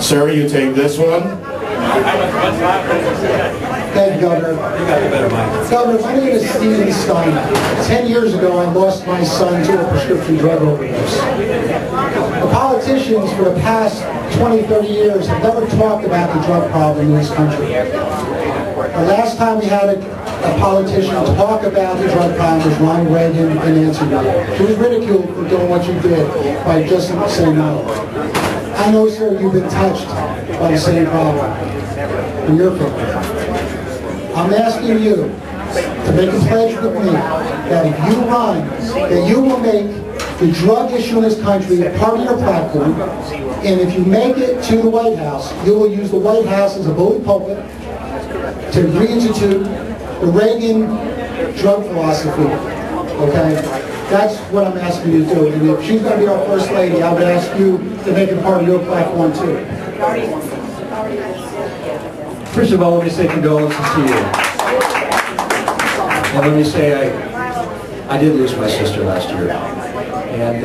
Sir, you take this one. Thank you, Governor. Governor, my name is Stephen Stein. 10 years ago, I lost my son to a prescription drug overdose. The politicians for the past 20, 30 years have never talked about the drug problem in this country. The last time we had a politician talk about the drug problem was Ronald Reagan and Nancy Reagan. She was ridiculed for doing what you did by just saying no. I know, sir, you've been touched by the same problem in your family. I'm asking you to make a pledge with me that if you run, that you will make the drug issue in this country a part of your platform, and if you make it to the White House, you will use the White House as a bully pulpit to reinstitute the Reagan drug philosophy, okay? That's what I'm asking you to do. And if she's going to be our First Lady, I would ask you to make it part of your platform too. First of all, let me say condolences to you. And let me say I did lose my sister last year. And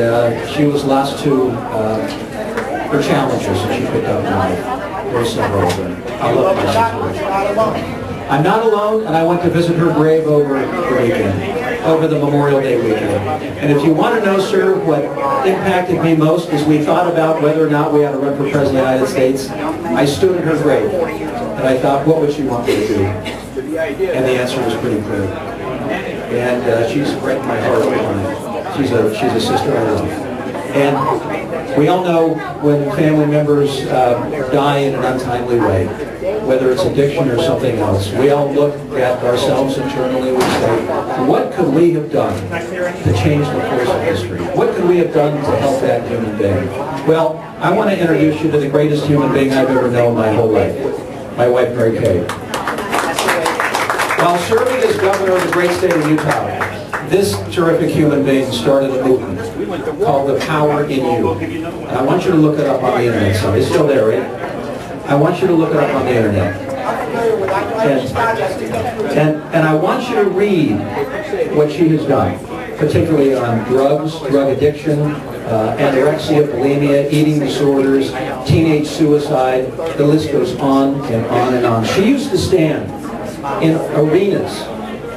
she was lost to her challenges that she picked up in life. Very several of them. I love my sister. I'm not alone, and I went to visit her grave over the weekend, over the Memorial Day weekend. And if you want to know, sir, what impacted me most as we thought about whether or not we had to run for President of the United States, I stood in her grave, and I thought, what would she want me to do? And the answer was pretty clear. And she's right in my heart. She's a sister I love. And we all know when family members die in an untimely way, whether it's addiction or something else, we all look at ourselves internally and we say, what could we have done to change the course of history? What could we have done to help that human being? Well, I want to introduce you to the greatest human being I've ever known my whole life, my wife, Mary Kay. While serving as governor of the great state of Utah, this terrific human being started a movement called The Power in You. And I want you to look it up on the internet. So it's still there, right? I want you to look it up on the internet. And I want you to read what she has done, particularly on drugs, drug addiction, anorexia, bulimia, eating disorders, teenage suicide. The list goes on and on and on. She used to stand in arenas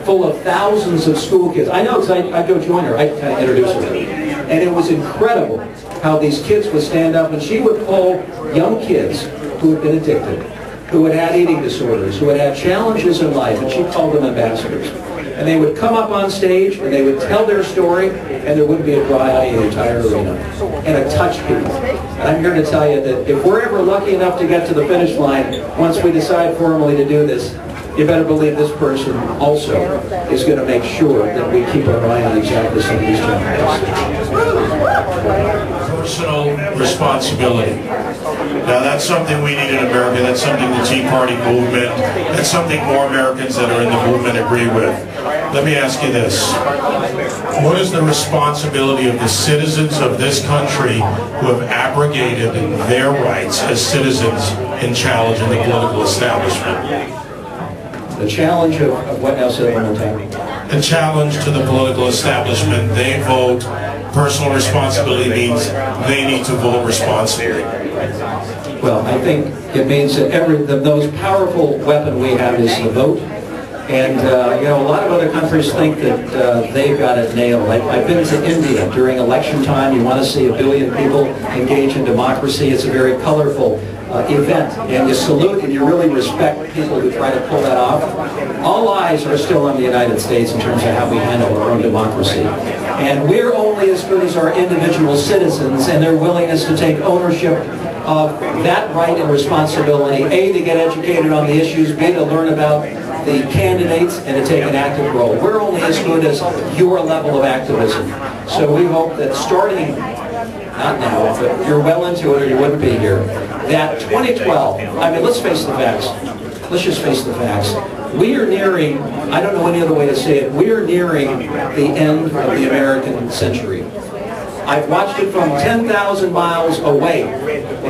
full of thousands of school kids. I know, because I'd go join her. I'd kind of introduce her. And it was incredible how these kids would stand up, and she would pull young kids who had been addicted, who had had eating disorders, who had had challenges in life, and she called them ambassadors. And they would come up on stage, and they would tell their story, and there wouldn't be a dry eye in the entire arena. And it touched people. And I'm here to tell you that if we're ever lucky enough to get to the finish line, once we decide formally to do this, you better believe this person also is going to make sure that we keep our eye on exactly some of these challenges. Personal responsibility. Now that's something we need in America. That's something the Tea Party movement, that's something more Americans that are in the movement agree with. Let me ask you this. What is the responsibility of the citizens of this country who have abrogated their rights as citizens in challenging the political establishment? The challenge of what now, say one more time? The challenge to the political establishment. They vote. Personal responsibility means they need to vote responsibly. Well, I think it means that the most powerful weapon we have is the vote. And, you know, a lot of other countries think that they've got it nailed. I've been to India during election time. You want to see 1 billion people engage in democracy. It's a very colorful event, and you salute and you really respect people who try to pull that off. All eyes are still on the United States in terms of how we handle our own democracy. And we're only as good as our individual citizens and their willingness to take ownership of that right and responsibility, A, to get educated on the issues, B, to learn about the candidates, and to take an active role. We're only as good as your level of activism. So we hope that starting, not now, but you're well into it or you wouldn't be here, that 2012, I mean, let's face the facts. Let's just face the facts. We are nearing, I don't know any other way to say it, we are nearing the end of the American century. I've watched it from 10,000 miles away,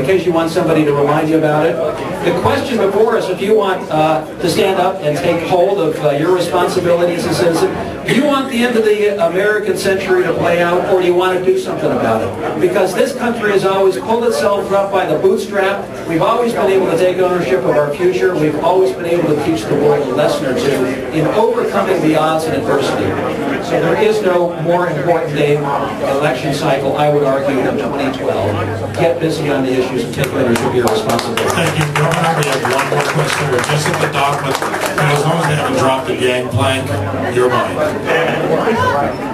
in case you want somebody to remind you about it. The question before us, if you want to stand up and take hold of your responsibilities as a citizen, do you want the end of the American century to play out, or do you want to do something about it? Because this country has always pulled itself up by the bootstrap. We've always been able to take ownership of our future. We've always been able to teach the world a lesson or two in overcoming the odds and adversity. So there is no more important day election cycle, I would argue, than 2012. Get busy on the issues and take ownership of your responsibility. Thank you, Governor. We have one more question. We're just at the dock, but as long as they haven't dropped the gangplank, you're mine.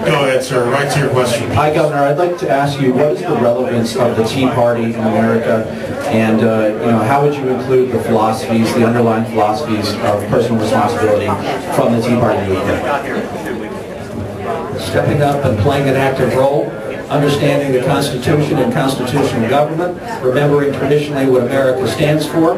Go ahead, sir. Right to your question. Hi, Governor. I'd like to ask you, what is the relevance of the Tea Party in America, and how would you include the philosophies, the underlying philosophies of personal responsibility from the Tea Party movement? Stepping up and playing an active role, understanding the Constitution and constitutional government, remembering traditionally what America stands for,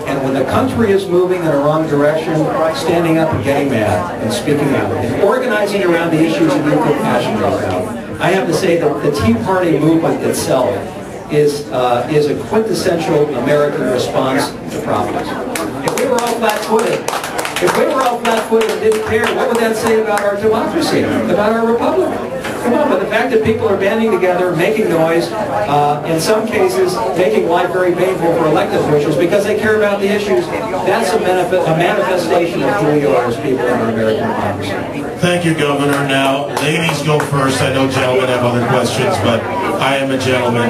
and when the country is moving in a wrong direction, standing up and getting mad and speaking out and organizing around the issues that you feel passionate about. I have to say that the Tea Party movement itself is a quintessential American response to problems. If we were all flat-footed, and didn't care, what would that say about our democracy, about our republic? Come on, but the fact that people are banding together, making noise, in some cases making life very painful for elected officials because they care about the issues, that's a manifestation of who we are as people in our American democracy. Thank you, Governor. Now, ladies go first. I know gentlemen have other questions, but I am a gentleman.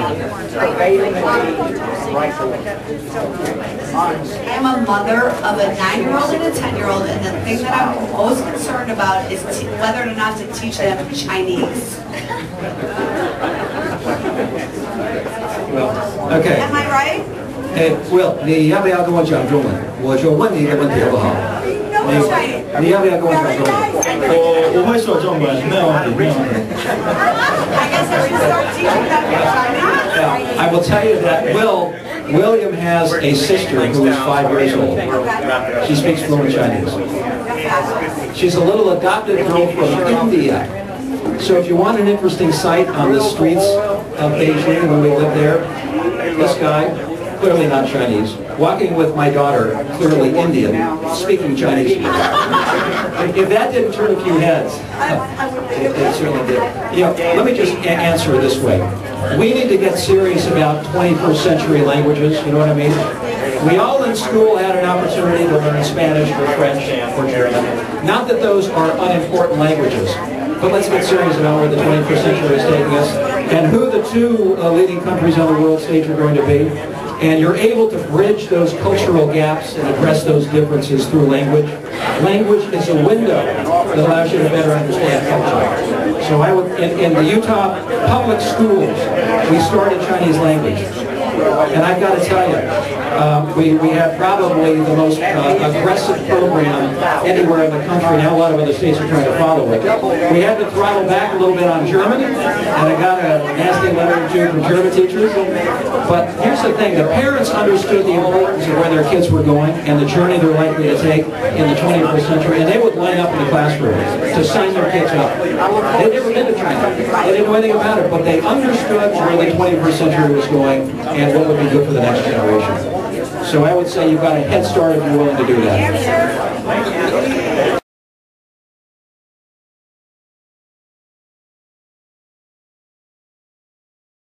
I'm a mother of a 9-year-old and a 10-year-old, and the thing that I'm most concerned about is whether or not to teach them Chinese. Well, okay. Am I right? Will, 你要不要跟我讲中文？我就问你一个问题好不好？你要不要跟我讲中文？我会说中文，没有问题，没有问题。I guess I should start teaching them Chinese. I will tell you that William has a sister who is 5 years old. She speaks fluent Chinese. She's a little adopted girl from India. So if you want an interesting sight on the streets of Beijing when we lived there, this guy, clearly not Chinese, walking with my daughter, clearly Indian, speaking Chinese. If that didn't turn a few heads, it certainly did. Let me just answer it this way. We need to get serious about 21st century languages, you know what I mean? We all in school had an opportunity to learn Spanish or French or German. Not that those are unimportant languages, but let's get serious about where the 21st century is taking us and who the two leading countries on the world stage are going to be. And you're able to bridge those cultural gaps and address those differences through language. Language is a window that allows you to better understand culture. So I would, in the Utah public schools, we started Chinese language. And I've got to tell you, we have probably the most aggressive program anywhere in the country. Now a lot of other states are trying to follow it. We had to throttle back a little bit on German, and I got a nasty letter or two from German teachers. But here's the thing, the parents understood the importance of where their kids were going and the journey they're likely to take in the 21st century, and they would line up in the classroom to sign their kids up. They'd never been to China. They didn't know anything about it, but they understood where the 21st century was going and what would be good for the next generation. So I would say you've got a head start if you're willing to do that.